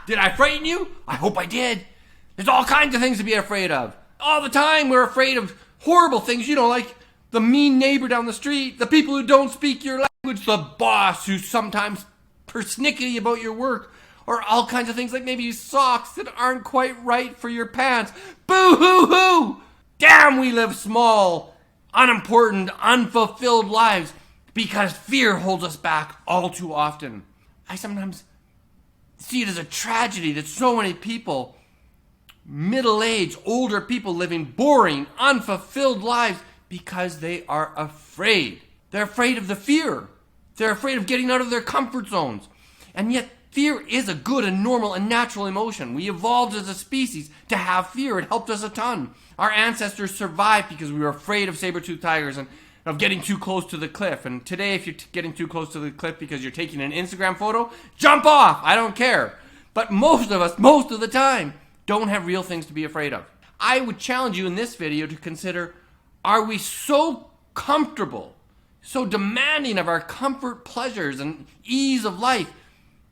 Did I frighten you? I hope I did. There's all kinds of things to be afraid of. All the time we're afraid of horrible things, like the mean neighbor down the street, the people who don't speak your language, the boss who's sometimes persnickety about your work, or all kinds of things like maybe socks that aren't quite right for your pants. Boo-hoo-hoo! Damn, we live small, unimportant, unfulfilled lives because fear holds us back all too often. I sometimes see it as a tragedy that so many people, middle-aged, older people, living boring, unfulfilled lives because they are afraid. They're afraid of the fear. They're afraid of getting out of their comfort zones. And yet, fear is a good and normal and natural emotion. We evolved as a species to have fear. It helped us a ton. Our ancestors survived because we were afraid of saber-toothed tigers and of getting too close to the cliff. And today, if you're getting too close to the cliff because you're taking an Instagram photo, jump off. I don't care. But most of us, most of the time, don't have real things to be afraid of. I would challenge you in this video to consider, are we so comfortable, so demanding of our comfort, pleasures, and ease of life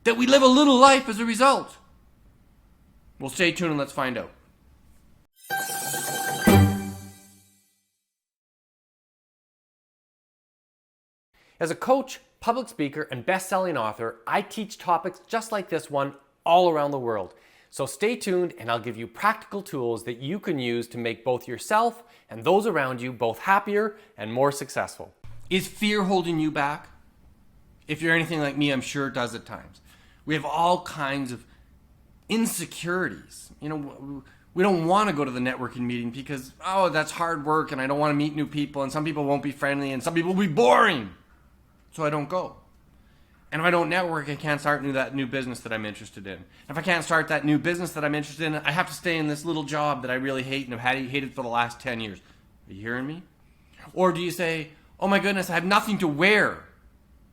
that we live a little life as a result? Well, stay tuned and let's find out. As a coach, public speaker, and best-selling author, I teach topics just like this one all around the world. So stay tuned and I'll give you practical tools that you can use to make both yourself and those around you both happier and more successful. Is fear holding you back? If you're anything like me, I'm sure it does at times. We have all kinds of insecurities. We don't want to go to the networking meeting because, that's hard work and I don't want to meet new people and some people won't be friendly and some people will be boring. So I don't go. And if I don't network, I can't start that new business that I'm interested in. If I can't start that new business that I'm interested in, I have to stay in this little job that I really hate and have hated for the last 10 years. Are you hearing me? Or do you say, oh my goodness, I have nothing to wear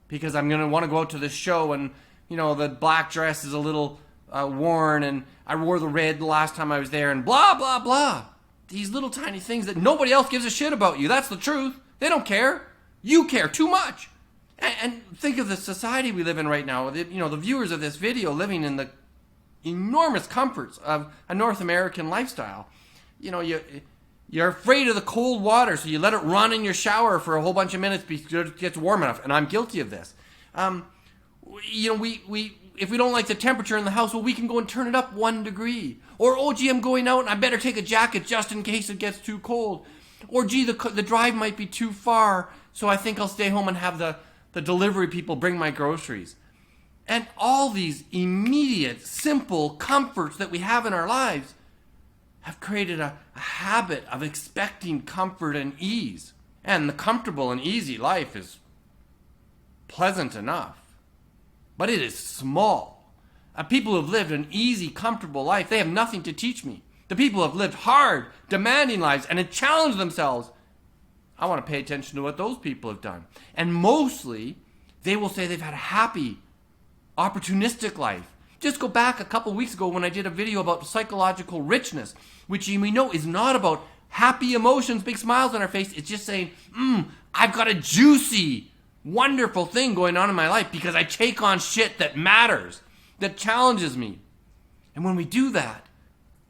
because I'm going to want to go out to this show and, the black dress is a little worn and I wore the red the last time I was there and blah, blah, blah. These little tiny things that nobody else gives a shit about you. That's the truth. They don't care. You care too much. And think of the society we live in right now. The viewers of this video living in the enormous comforts of a North American lifestyle. You're afraid of the cold water, so you let it run in your shower for a whole bunch of minutes because it gets warm enough. And I'm guilty of this. If we don't like the temperature in the house, we can go and turn it up 1 degree. Or, I'm going out and I better take a jacket just in case it gets too cold. Or, the drive might be too far, so I think I'll stay home and have the delivery people bring my groceries. And all these immediate, simple comforts that we have in our lives have created a habit of expecting comfort and ease. And the comfortable and easy life is pleasant enough, but it is small. People who have lived an easy, comfortable life, they have nothing to teach me. The people who have lived hard, demanding lives and have challenged themselves, I want to pay attention to what those people have done. And mostly, they will say they've had a happy, opportunistic life. Just go back a couple weeks ago when I did a video about psychological richness, which we know is not about happy emotions, big smiles on our face. It's just saying, I've got a juicy, wonderful thing going on in my life because I take on shit that matters, that challenges me. And when we do that,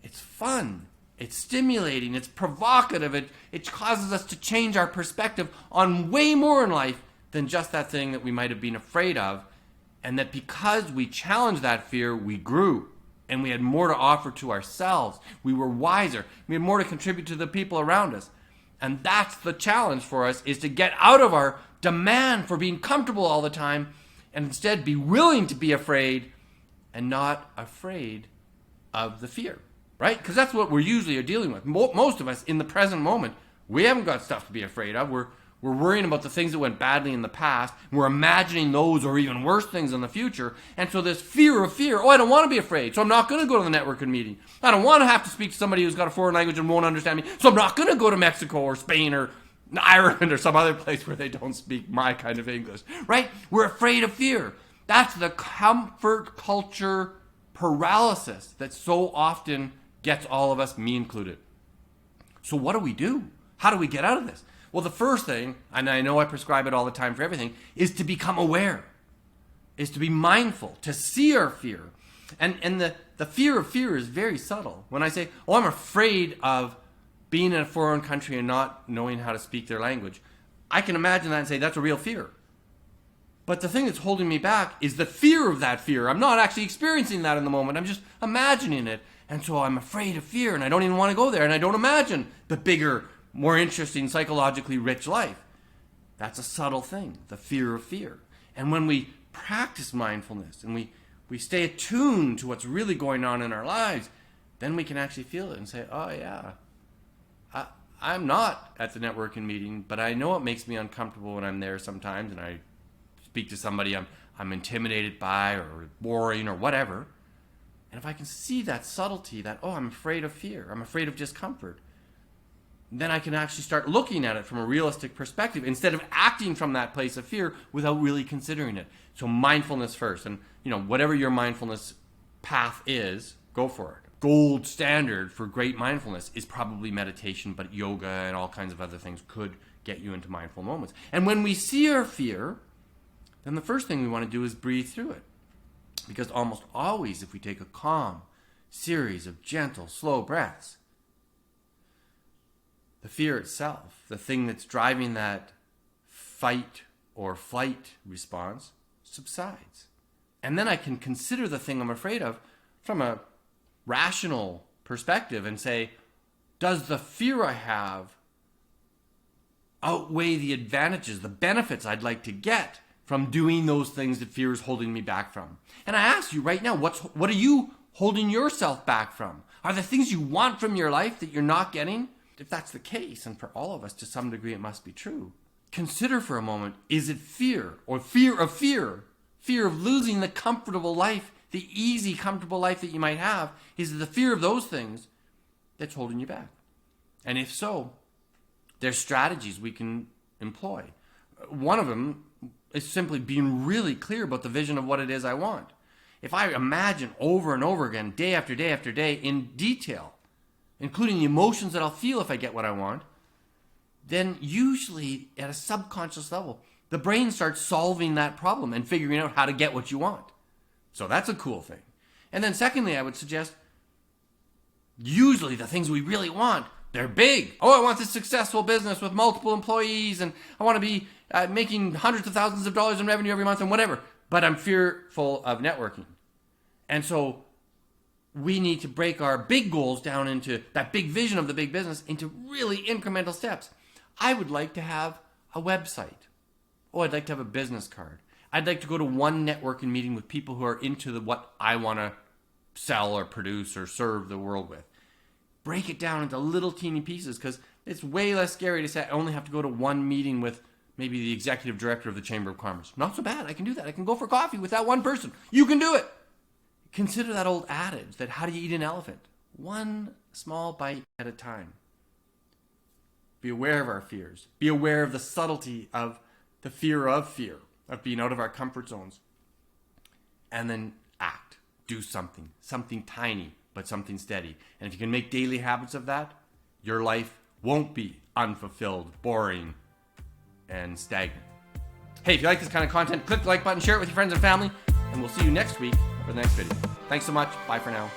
it's fun. It's stimulating, it's provocative, it causes us to change our perspective on way more in life than just that thing that we might have been afraid of. And that because we challenged that fear, we grew. And we had more to offer to ourselves. We were wiser. We had more to contribute to the people around us. And that's the challenge for us, is to get out of our demand for being comfortable all the time and instead be willing to be afraid and not afraid of the fear. Right? Because that's what we're usually dealing with. Most of us in the present moment, we haven't got stuff to be afraid of. We're worrying about the things that went badly in the past. We're imagining those or even worse things in the future. And so this fear of fear, I don't want to be afraid, so I'm not going to go to the networking meeting. I don't want to have to speak to somebody who's got a foreign language and won't understand me, so I'm not going to go to Mexico or Spain or Ireland or some other place where they don't speak my kind of English. Right? We're afraid of fear. That's the comfort culture paralysis that so often gets all of us, me included. So what do we do? How do we get out of this? Well, the first thing, and I know I prescribe it all the time for everything, is to become aware, is to be mindful, to see our fear. And the fear of fear is very subtle. When I say, oh, I'm afraid of being in a foreign country and not knowing how to speak their language, I can imagine that and say, that's a real fear. But the thing that's holding me back is the fear of that fear. I'm not actually experiencing that in the moment. I'm just imagining it. And so I'm afraid of fear, and I don't even want to go there, and I don't imagine the bigger, more interesting, psychologically rich life. That's a subtle thing, the fear of fear. And when we practice mindfulness and we stay attuned to what's really going on in our lives, then we can actually feel it and say, oh yeah, I'm not at the networking meeting, but I know it makes me uncomfortable when I'm there sometimes, and I speak to somebody I'm intimidated by or boring or whatever. And if I can see that subtlety, that, oh, I'm afraid of fear, I'm afraid of discomfort, then I can actually start looking at it from a realistic perspective instead of acting from that place of fear without really considering it. So mindfulness first. And, whatever your mindfulness path is, go for it. Gold standard for great mindfulness is probably meditation, but yoga and all kinds of other things could get you into mindful moments. And when we see our fear, then the first thing we want to do is breathe through it. Because almost always, if we take a calm series of gentle, slow breaths, the fear itself, the thing that's driving that fight or flight response, subsides. And then I can consider the thing I'm afraid of from a rational perspective and say, does the fear I have outweigh the advantages, the benefits I'd like to get from doing those things that fear is holding me back from? And I ask you right now, what are you holding yourself back from? Are the things you want from your life that you're not getting? If that's the case, and for all of us to some degree it must be true, consider for a moment, is it fear or fear of fear? Fear of losing the comfortable life, the easy, comfortable life that you might have? Is it the fear of those things that's holding you back? And if so, there's strategies we can employ. One of them is simply being really clear about the vision of what it is I want. If I imagine over and over again, day after day after day, in detail, including the emotions that I'll feel if I get what I want, then usually at a subconscious level, the brain starts solving that problem and figuring out how to get what you want. So that's a cool thing. And then secondly, I would suggest, usually the things we really want, they're big. Oh, I want this successful business with multiple employees, and I want to be making hundreds of thousands of dollars in revenue every month and whatever. But I'm fearful of networking. And so we need to break our big goals down into that big vision of the big business into really incremental steps. I would like to have a website. Oh, I'd like to have a business card. I'd like to go to one networking meeting with people who are into what I want to sell or produce or serve the world with. Break it down into little teeny pieces, because it's way less scary to say I only have to go to one meeting with maybe the executive director of the Chamber of Commerce. Not so bad. I can do that. I can go for coffee with that one person. You can do it. Consider that old adage that how do you eat an elephant? One small bite at a time. Be aware of our fears. Be aware of the subtlety of the fear of being out of our comfort zones. And then act. Do something. Something tiny, but something steady. And if you can make daily habits of that, your life won't be unfulfilled, boring, and stagnant. Hey, if you like this kind of content, click the like button, share it with your friends and family, and we'll see you next week for the next video. Thanks so much. Bye for now.